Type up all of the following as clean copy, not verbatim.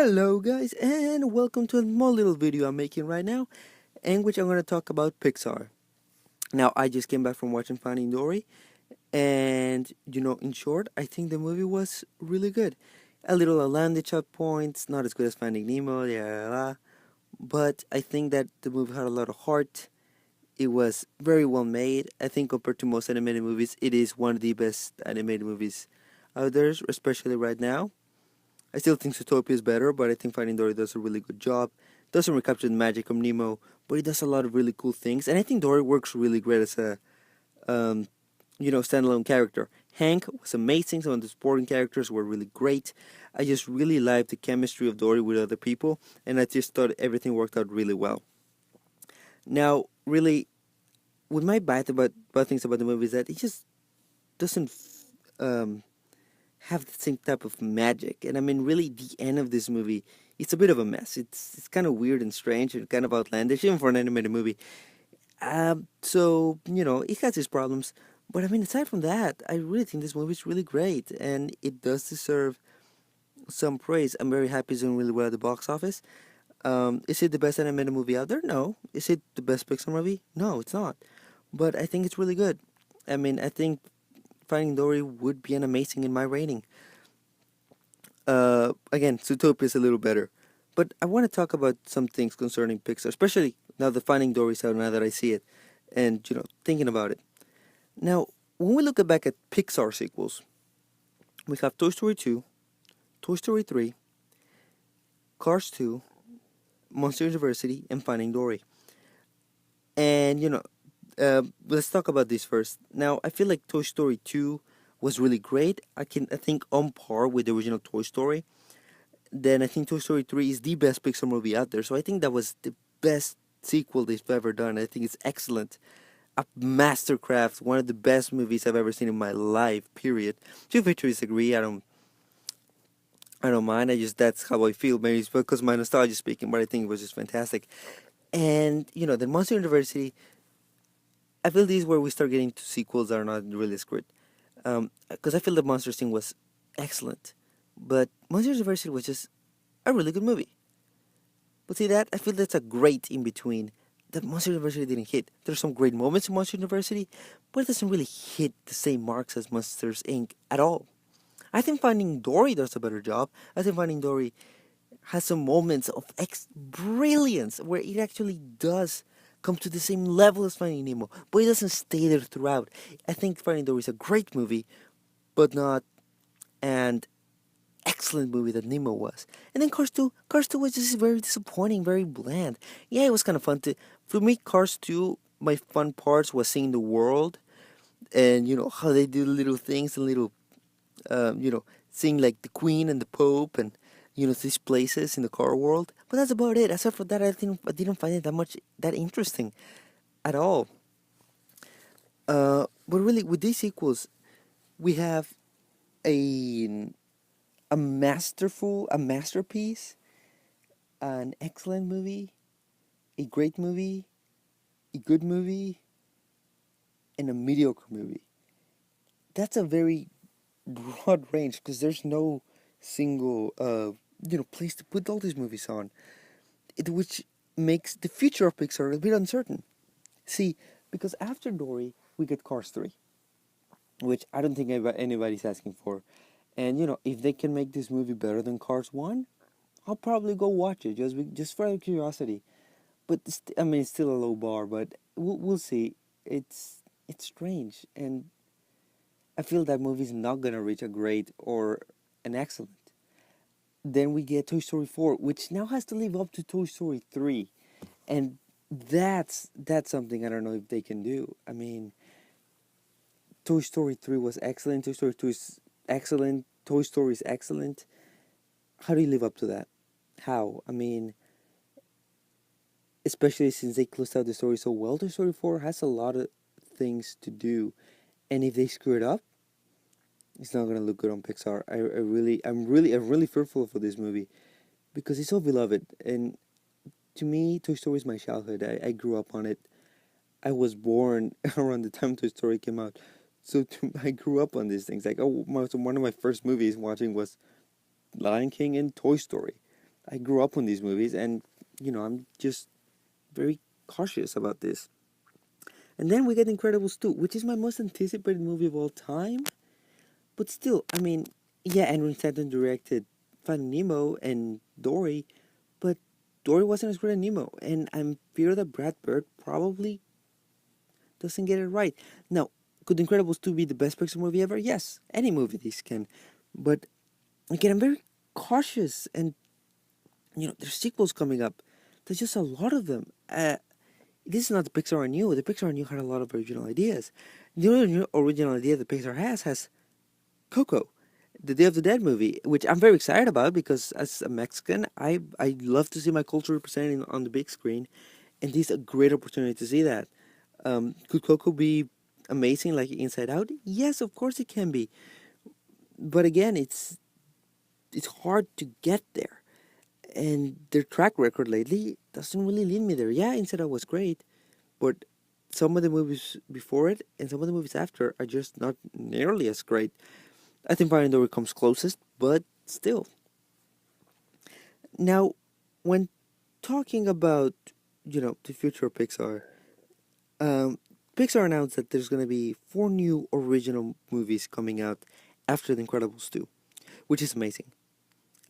Hello guys and welcome to a small little video I'm making right now in which I'm going to talk about Pixar. Now I just came back from watching Finding Dory and in short I think the movie was really good. A little outlandish at points, not as good as Finding Nemo, yeah, but I think that the movie had a lot of heart. It was very well made. I think compared to most animated movies it is one of the best animated movies out there, especially right now. I still think Zootopia is better, but I think Finding Dory does a really good job. Doesn't recapture the magic of Nemo, but it does a lot of really cool things. And I think Dory works really great as a, standalone character. Hank was amazing. Some of the supporting characters were really great. I just really liked the chemistry of Dory with other people, and I just thought everything worked out really well. Now, really, with my bad things about the movie is that it just doesn't have the same type of magic. And I mean, really, the end of this movie, it's a bit of a mess. It's kind of weird and strange and kind of outlandish, even for an animated movie. It has its problems. But I mean, aside from that, I really think this movie is really great, and it does deserve some praise. I'm very happy it's doing really well at the box office. Is it the best animated movie out there? No. Is it the best Pixar movie? No, it's not. But I think it's really good. I mean, I think Finding Dory would be an amazing in my rating. Again, Zootopia is a little better. But I want to talk about some things concerning Pixar, especially now that Finding Dory is out, now that I see it, and thinking about it. Now, when we look back at Pixar sequels, we have Toy Story 2, Toy Story 3, Cars 2, Monster University, and Finding Dory. And let's talk about this first. Now, I feel like Toy Story 2 was really great. I think on par with the original Toy Story. Then I think Toy Story 3 is the best Pixar movie out there. So I think that was the best sequel they've ever done. I think it's excellent. A mastercraft, one of the best movies I've ever seen in my life, period. Feel free to disagree. I don't mind. That's how I feel. Maybe it's because my nostalgia is speaking, but I think it was just fantastic. And the Monster University, I feel this is where we start getting to sequels that are not really as good. Because I feel the Monsters thing was excellent, but Monsters University was just a really good movie. But see that I feel that's a great in between. The Monster University didn't hit. There's some great moments in Monster University, but it doesn't really hit the same marks as Monsters Inc. at all. I think Finding Dory does a better job. I think Finding Dory has some moments of brilliance where it actually does come to the same level as Finding Nemo, but it doesn't stay there throughout. I think Finding Dory is a great movie, but not an excellent movie that Nemo was. And then Cars 2, Cars 2 was just very disappointing, very bland. Yeah, it was kind of fun for me, Cars 2, my fun parts was seeing the world, and how they do little things and little, seeing like the Queen and the Pope and these places in the car world. But that's about it. Aside from that, I didn't find it that interesting at all. But really, with these sequels, we have a masterpiece, an excellent movie, a great movie, a good movie, and a mediocre movie. That's a very broad range because there's no single place to put all these movies on, which makes the future of Pixar a bit uncertain. See, because after Dory we get Cars 3, which I don't think anybody's asking for, and if they can make this movie better than Cars 1, I'll probably go watch it just for curiosity. But I mean, it's still a low bar, but we'll see. It's strange, and I feel that movie's not gonna reach a great or an excellent. Then we get Toy Story 4, which now has to live up to Toy Story 3. And that's something I don't know if they can do. I mean, Toy Story 3 was excellent, Toy Story 2 is excellent, Toy Story is excellent. How do you live up to that? How? I mean, especially since they closed out the story so well, Toy Story 4 has a lot of things to do. And if they screw it up, it's not gonna look good on Pixar. I'm really fearful for this movie because it's so beloved, and to me, Toy Story is my childhood. I grew up on it. I was born around the time Toy Story came out, so I grew up on these things. Like, so one of my first movies watching was Lion King and Toy Story. I grew up on these movies, and I'm just very cautious about this. And then we get Incredibles 2, which is my most anticipated movie of all time. But still, I mean, yeah, Henry Stanton directed Finding Nemo and Dory, but Dory wasn't as great as Nemo, and I'm fear that Brad Bird probably doesn't get it right. Now, could Incredibles 2 be the best Pixar movie ever? Yes, any movie this can. But again, I'm very cautious, and there's sequels coming up. There's just a lot of them. This is not the Pixar I knew. The Pixar I knew had a lot of original ideas. The only original idea that Pixar has Coco, the Day of the Dead movie, which I'm very excited about because as a Mexican, I love to see my culture represented on the big screen, and this is a great opportunity to see that. Could Coco be amazing like Inside Out? Yes, of course it can be. But again, it's hard to get there, and their track record lately doesn't really lead me there. Yeah, Inside Out was great, but some of the movies before it and some of the movies after are just not nearly as great. I think Finding Dory comes closest, but still. Now, when talking about the future of Pixar, um, Pixar announced that there's going to be 4 new original movies coming out after The Incredibles 2, which is amazing.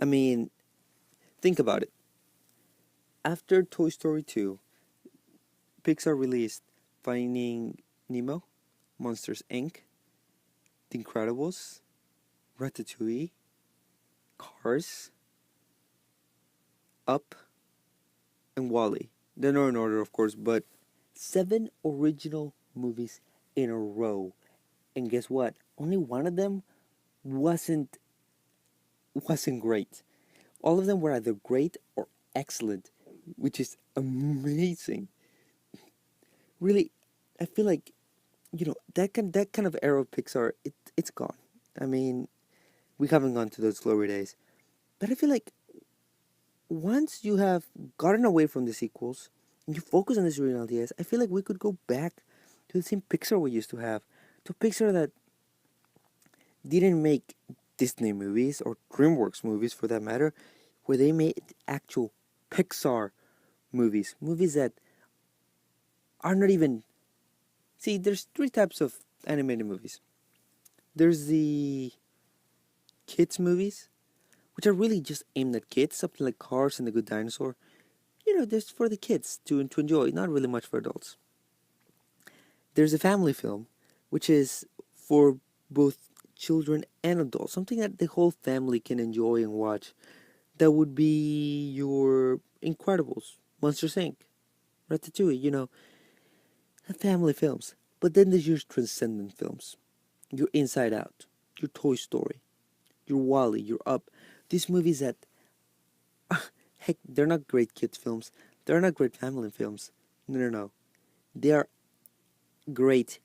I mean, think about it. After Toy Story 2, Pixar released Finding Nemo, Monsters Inc., The Incredibles, Ratatouille, Cars, Up, and Wally. They're not in order, of course, but 7 original movies in a row. And guess what? Only one of them wasn't great. All of them were either great or excellent, which is amazing. Really, I feel like that kind of era of Pixar, it's gone. I mean, we haven't gone to those glory days, but I feel like once you have gotten away from the sequels and you focus on these original ideas, I feel like we could go back to the same Pixar we used to have, to Pixar that didn't make Disney movies or DreamWorks movies for that matter, where they made actual Pixar movies that are not even. See, there's 3 types of animated movies. There's the kids movies, which are really just aimed at kids, something like Cars and The Good Dinosaur. Just for the kids to enjoy, not really much for adults. There's a family film, which is for both children and adults, something that the whole family can enjoy and watch. That would be your Incredibles, Monsters Inc., Ratatouille, family films. But then there's your transcendent films, your Inside Out, your Toy Story, your Wally, your Up. These movies that, heck, they're not great kids films. They're not great family films. No, no, no. They are great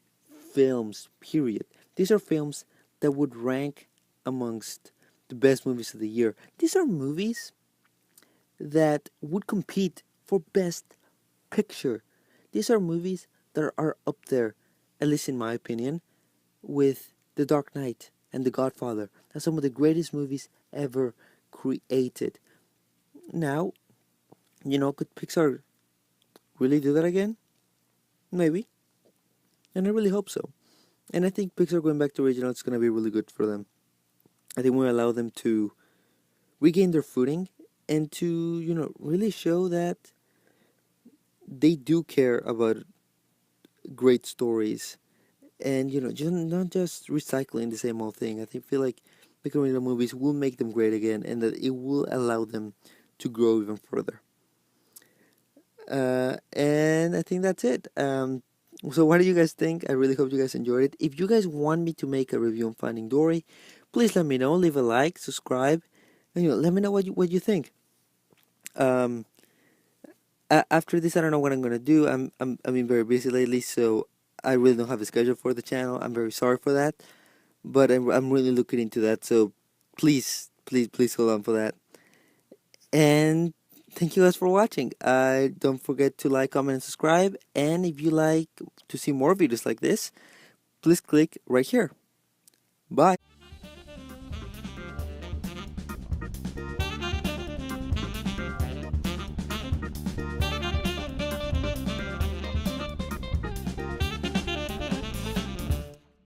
films, period. These are films that would rank amongst the best movies of the year. These are movies that would compete for Best Picture. These are movies that are up there, at least in my opinion, with The Dark Knight and The Godfather. That's some of the greatest movies ever created. Now, could Pixar really do that again? Maybe. And I really hope so. And I think Pixar going back to original is going to be really good for them. I think we allow them to regain their footing and to, really show that they do care about great stories and, just not just recycling the same old thing. Feel like making original movies will make them great again and that it will allow them to grow even further. And I think that's it. So what do you guys think? I really hope you guys enjoyed it. If you guys want me to make a review on Finding Dory, please let me know. Leave a like, subscribe, and let me know what you think. Um, After this, I don't know what I'm gonna do. I've been very busy lately, so I really don't have a schedule for the channel. I'm very sorry for that, but I'm really looking into that. So please hold on for that. And thank you guys for watching. Don't forget to like, comment, and subscribe. And if you like to see more videos like this, please click right here. Bye.